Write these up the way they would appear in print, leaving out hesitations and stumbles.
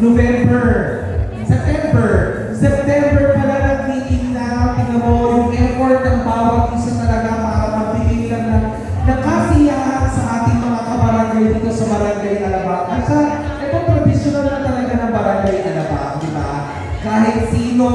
November, September pala nag-meeting na. Tingnan mo yung effort ng bawat isa talaga para magbigay lang ng kasiyahan sa ating mga kabarangay dito sa Barangay Alabang. At sa ito traditional na talaga ng Barangay Alabang, di ba? Kahit sino,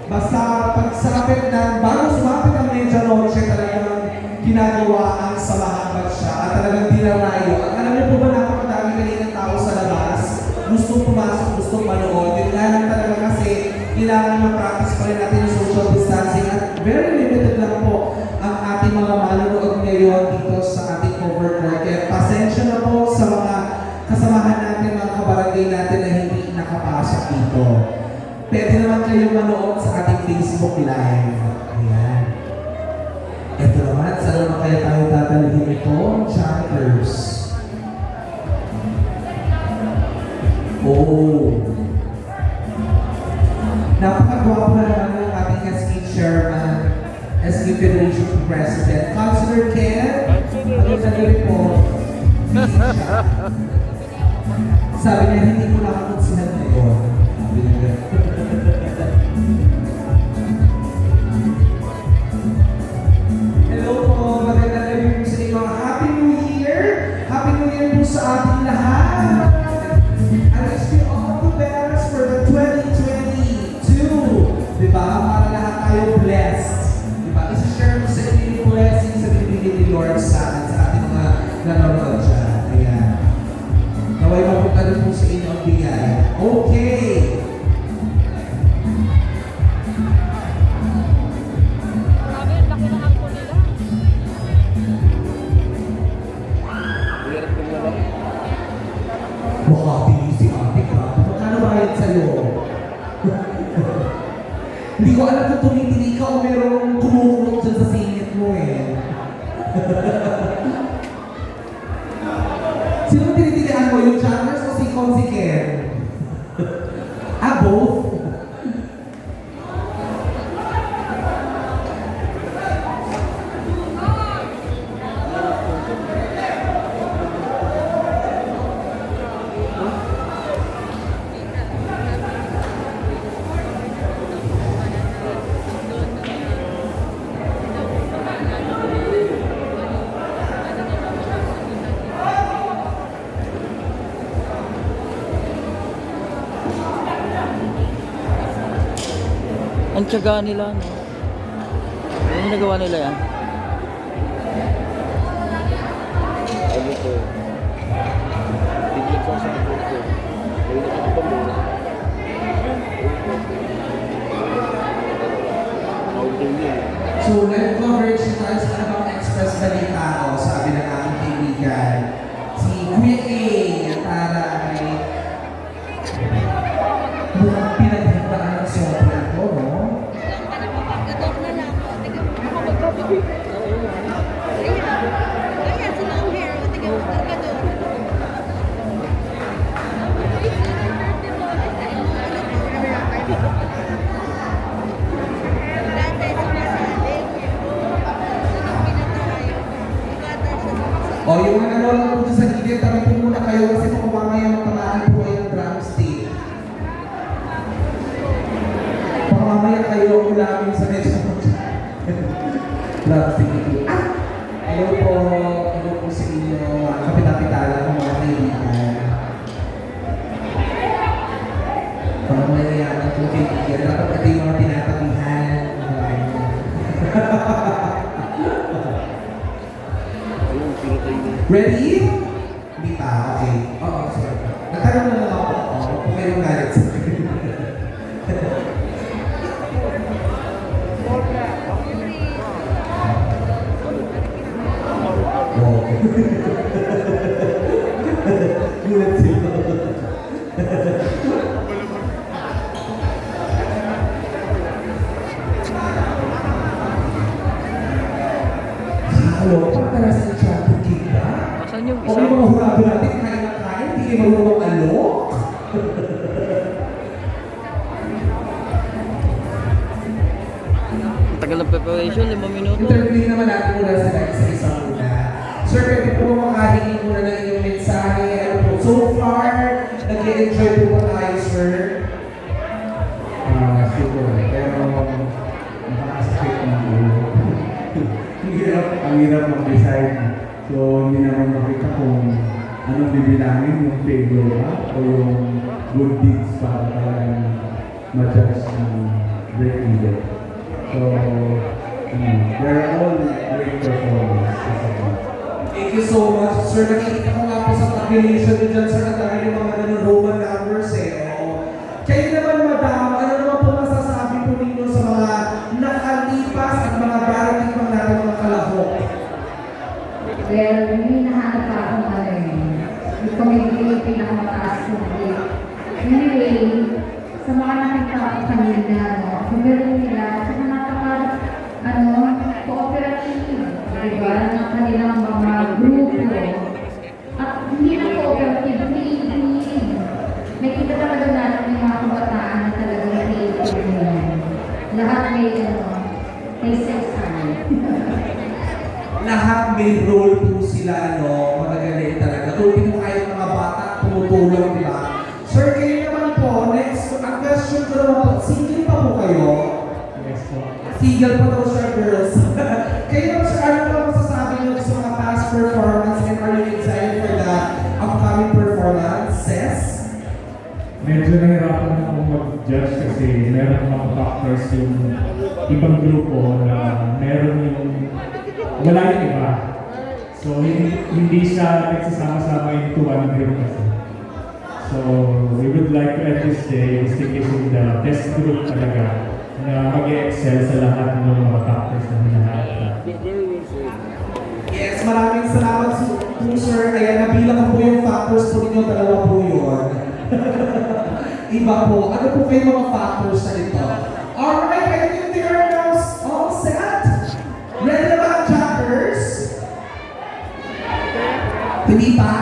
basta pagsapit ng bago sumapit ang medianoche talagang ginagawa ang samahan siya at talagang dinarayo. At alam niyo po ba napakadami kaninang tao sa labas? Gustong pumasok, gustong manood. Yun nga lang talaga kasi kailangan ma-practice pa rin natin yung social distancing at very limited lang po ang ating mga manonood ngayon dito sa ating cover court. Kaya pasensya na po sa mga kasamahan natin, mga kabarangay natin na hindi nakapasok dito. Pwede naman kayong manood sa ating Facebook Live. Ayan. Ito naman, saan naman kaya tayo tatalagin ito? Jumpers. Oh. Napakagwapo na naman ng ating SK Chairman, SK Federation President, Councilor Ken. Ano sa gabi po? Sabi niya, hindi ko nakakunsihan ngayon. Hello po, magandang gabi po sa inyo. Happy New Year! Happy New Year po sa ating lahat! I wish you all the best for the 2022. Diba? Para lahat tayo blessed. Diba? Isa-share mo sa inyo yung blessings sa binibigay ni Lord sa atin, sa ating mga nanonood dyan. Ayan. Naway mapunta rin po sa inyo ang bigay. Okay! Makapili si ate ka. Magkano bayad sa'yo? Hindi ko alam kung tumitili ka o merong kumukulot dyan sa singit mo eh. Sino tinitilihan mo? Yung Chandlers o si Ken? Ah, both? Ang tiyaga nila, no? Ano ginagawa nila yan? Ano to? Tigil ko sa ito. May nakakapalo. Outdoor niya. So, live coverage ni tayo sa Alabang Express Balita o sabi ng aking kaibigan. Si Kuya A, ang taray. Mukhang pinaghandaan ng sobra ko, no? O, yung mga nanonood po sa gilid, tabi po muna kayo kasi kung mamaya magtamaan po kayo ng drumstick. Baka mamaya kayo ang ulamin sa medyo drumstick ito. Ah! Hello po sa inyo, kapitapitala ng mga kaibigan. Baka mamaya yan ang kaibigan, dapat ito yung mga tinatabihan. Ready? Hindi pa, okay. Oo, sorry. Nagtanong na lang ako. Kung mayroong galit sa akin. Wow. Gulat sila. Hello, pagkala sa traffic gig ba? Asan yung O isa? yung mga hurado natin, kain na kain, hindi kayo marunong alok? Tagal ng preparation, 5 minuto. Interview naman natin muna sa isa-isa muna. Sir, pwede po makahingi muna ng inyong mensahe. Ano po, so far, nag Nag-enjoy po ba tayo, sir? Super. Pero nakakasakit ng ulo. Ang hirap mag-decide. So, hindi naman makita kung anong bibilangin, yung failure ba o yung good deeds para talagang ma-judge ng great leader. So, they're all great performances. Thank you so much, sir. Nakikita ko nga po sa tabulation nyo dyan, sir, na dahil yung mga ganun Roman numbers oo. Kayo naman, madam, ano naman po masasabi po ninyo sa mga nakalipas at mga darating pang natin mga kalahok? Well, may nahanap pa akong yung committee pinakamataas ko din. Anyway, sa mga nakita ko kanina, gumero nila, saka cooperative, diba, ng kanilang mga grupo. At hindi na cooperative, creative. May kita talaga natin yung mga kabataan na talagang creative nila. Lahat may sex Lahat may role po sila, magagaling talaga. Tulad mo kayo mga bata, tumutulong, di ba? Sir, kayo naman po, next, ang question ko naman po, single pa po kayo? Yes po. Single pa daw siya, girls. Kayo naman, sir, ano ba masasabi niyo sa mga past performance and are you excited for the upcoming performances? Medyo nahirapan ako mag-judge kasi meron mga factors yung ibang grupo na meron yung wala yung iba. So, hindi siya nagsasama-sama into one group kasi. So, we would like to at this day distinguish with the best group talaga na mag-excel sa lahat ng mga factors na hinahanap. Yes, maraming salamat po, sir. Kaya nabilang ko po yung factors po ninyo, dalawa po yun. Iba po. Ano po kayo mga factors na ito? Alright, I think they are now all set. Ready na ba ang jumpers? Hindi pa?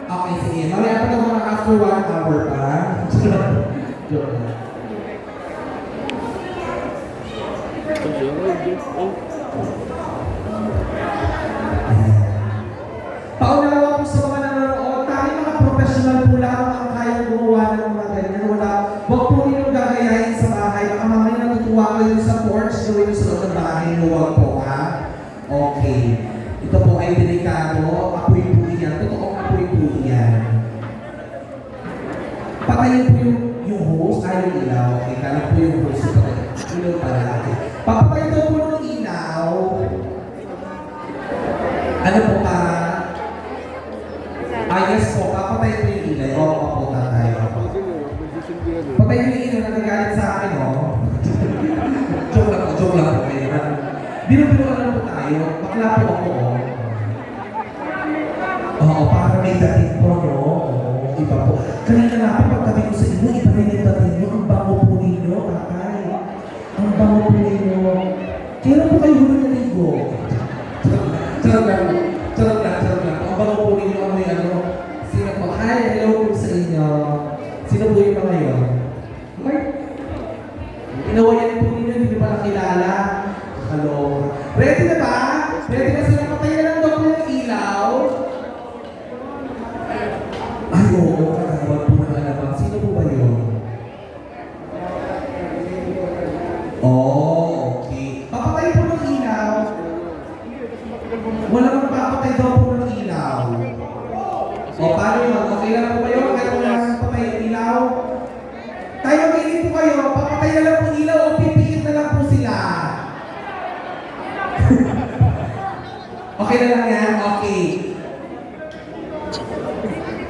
Okay, sige. Mamaya pa naman mga after 1 hour pa. Joke lang. Paunawa po sa mga nanonood, tayo mga professional po lang ang kayang gumawa ng mga ganyan. Huwag po ninyong gagayahin sa bahay. Baka mamaya natutuwa kayo sa porch, gawin nyo sa loob ng bahay. Huwag po, ha? Okay. Ito po ay delikado. Apoy po yan. Totoong apoy po yan. Patayin po yung hose. Ay, yung ilaw. Okay, kala po yung hose. Ilaw pala. Okay. Papatayin daw po ng ilaw. Ano po pa? Yes po, papatay ko yung ilaw. Oo po, tatay. Patay ko yung ilaw na nagalit sa akin, joke lang po kayo. Biro-biro lang po tayo. Bakla po ako, Oo, para may dating po, Iba po. Kanina nga po, pagtabi ko sa inyo, iba rin yung dating nyo. Ang bango po ninyo, tatay. Ang bango po ninyo. Kailan po kayo huli na ligo? Charot lang. Ang bango po ninyo, sino po? Hi, hello po sa inyo. Sino po yung mga yun? Inawayan po ninyo, hindi pa nakilala. Hello. Ready na ba? Ready na sila? Patay na lang daw po yung ilaw. Ay, oo, katawag po na alam. Sino po ba yun? Okay. Papatay po ng ilaw. Wala magpapatay daw po ng ilaw. Paano yun? Okay lang po kayo? Kahit wala patay ang ilaw? Tayo, mainin po kayo. Papatay na lang po ilaw o pipikit na lang po sila. Okay na lang yan? Okay.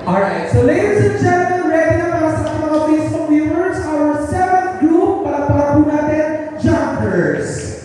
Alright, so ladies and gentlemen, ready na para sa ating mga Facebook viewers, our 7th group, para po natin, Jumpers.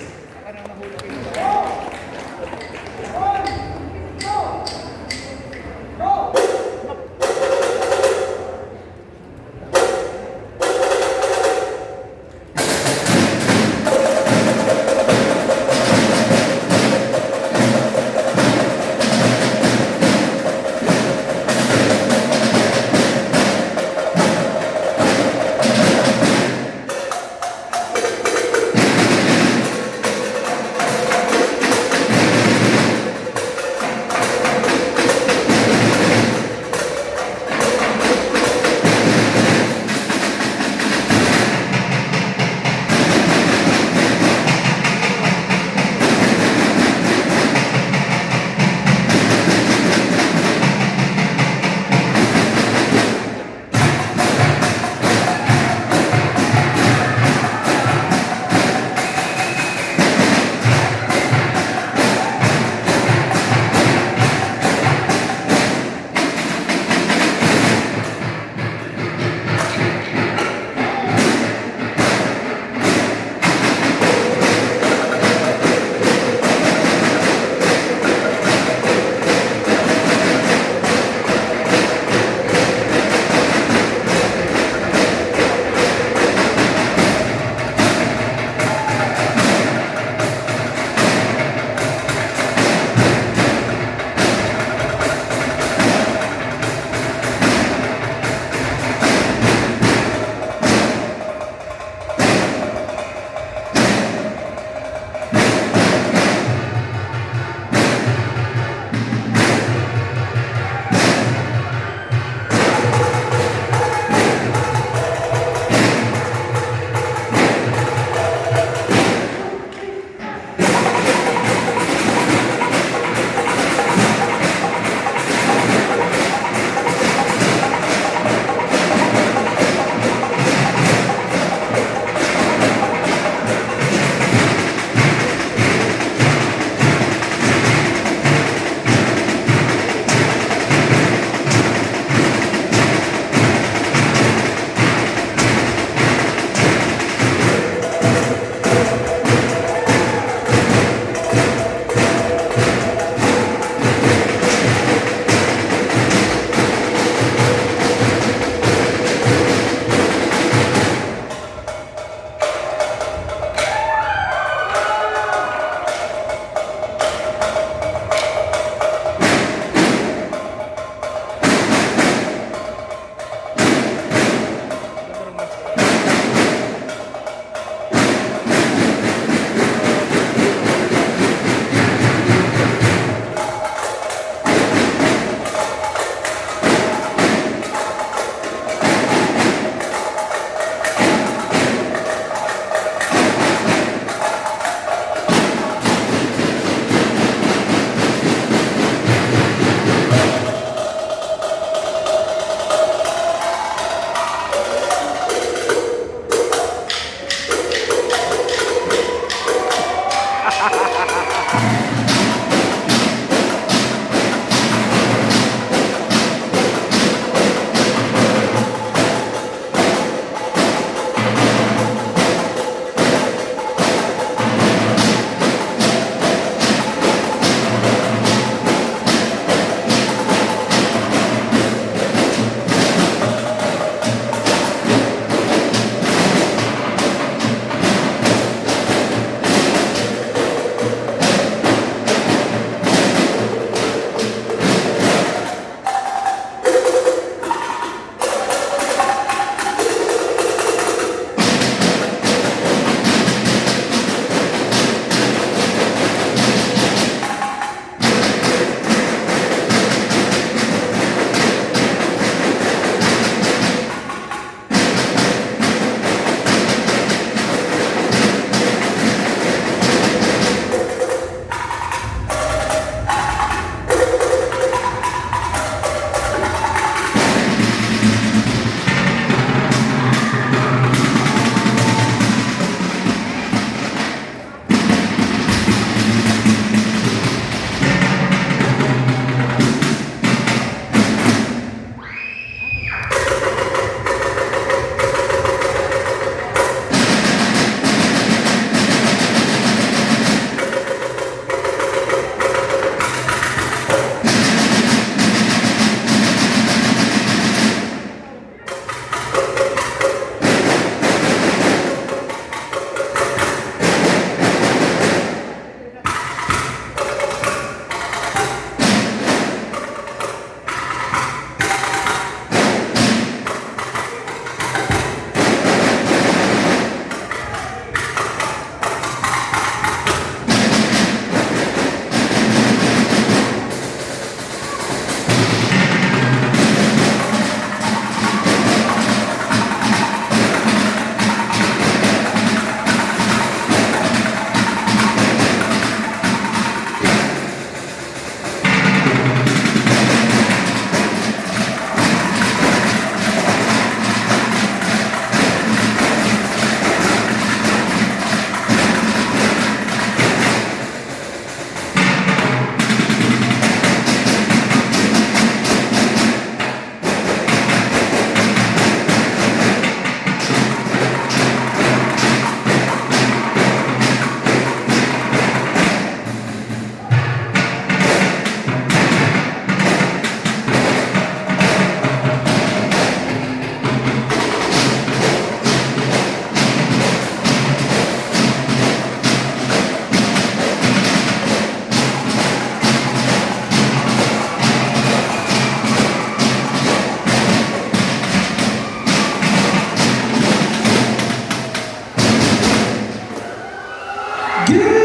Give